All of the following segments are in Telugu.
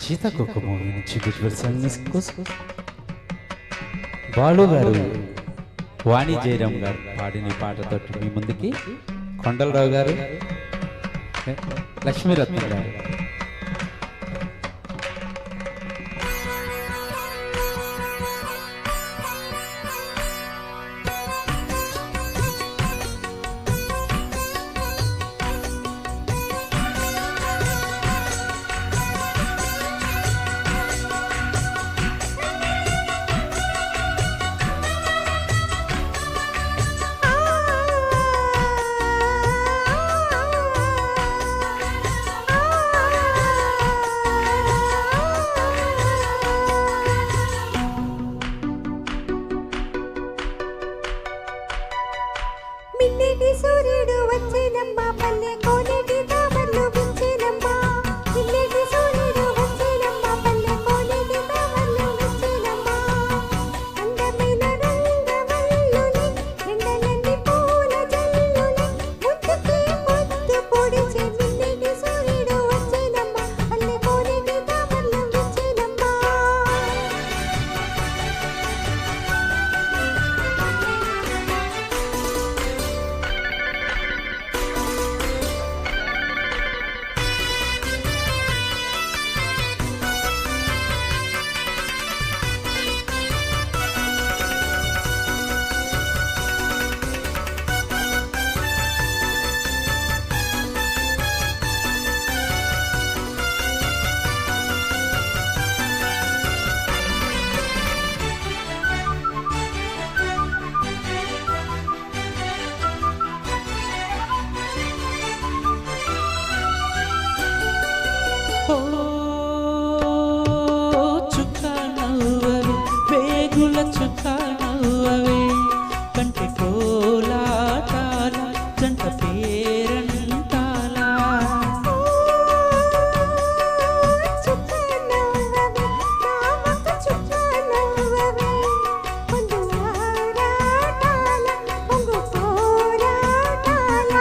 సీతాకోక మూవీ నుంచి విజువల్ సాంగ్ కోసం బాలు గారు వాణి జయరాం గారు పాడిన పాటతో మీ ముందుకి కొండలరావు గారు లక్ష్మీరత్న గారు సూర్యుడు వచ్చేనమ్మా పల్లె కోనేటి తామరలు విచ్చేనమ్మా పిల్లటి సూర్యుడు వచ్చేనమ్మా పల్లె కోనేటి తామరలు విచ్చేనమ్మా అందమైన రంగవల్లుని ఎండలన్నీ పూల జల్లుని ముద్దుకి ముద్దు పొడిచే పిల్లటి సూర్యుడు వచ్చేనమ్మా పల్లె కోనేటి తామరలు విచ్చేనమ్మా చుక్క నవ్వవే కంటి కోలాటాల జంట పేరంటాల చుక్క నవ్వవే నామక చుక్క నవ్వవే పొంగు ఆరాటాల పొంగు పోరాటాల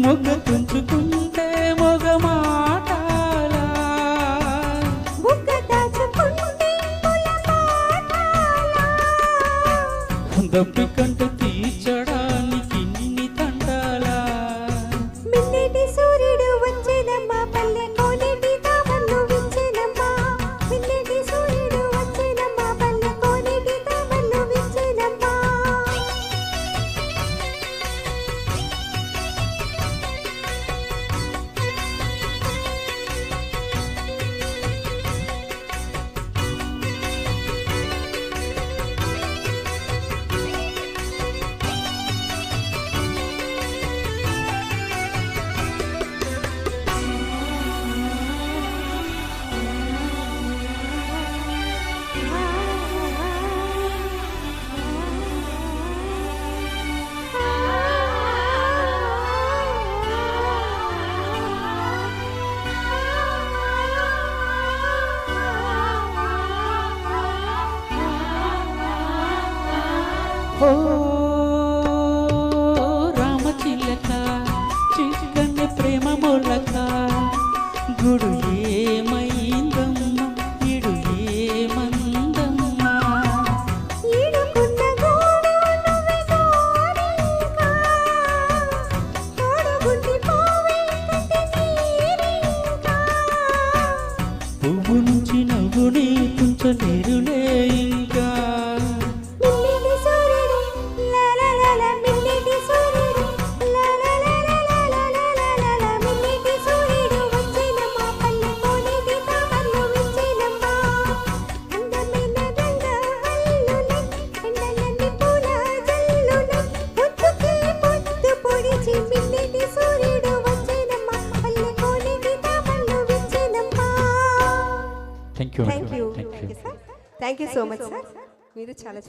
మొగ్గ తుంచుకుంటే మొగ మాటాల బుగ్గ దాచుకుంటే దప్పికంట తీర్చడానికి ఇన్ని తండాలా మిన్నటి సూర్యుడు వచ్చేనమ్మా పల్లె కోనేటి తామరలు విచ్చేనమ్మా మిన్నటి సూర్యుడు వచ్చేనమ్మా పల్లె కోనేటి తామరలు విచ్చేనమ్మా ఓ రామచిలక చిక్కని ప్రేమ మొలక గుడు ఏమైందమ్మ ఇడు ఏమందమ్మా ఈడుకున్న గోడు నువ్వే గోరింకా తోడుగుండి పోవే కంటి నీరింకా పువ్వు నుంచి నవ్వుని తుంచలేరులే ఇంకా మిన్నటి సూర్యుడు లాలాలాల మిన్నటి సూర్యుడు లాలాలాల మిన్నటి సూర్యుడు వచ్చేనమ్మా పల్లె కోనేటి తామరలు విచ్చేనమ్మా అందమైన రంగవల్లుని ఎండలన్నీ పూల జల్లుని ముద్దుకి ముద్దు పొడిచి మిన్నటి సూర్యుడు వచ్చేనమ్మా పల్లె కోనేటి తామరలు విచ్చేనమ్మా thank you thank you sir thank you so much sir మీరు చాలా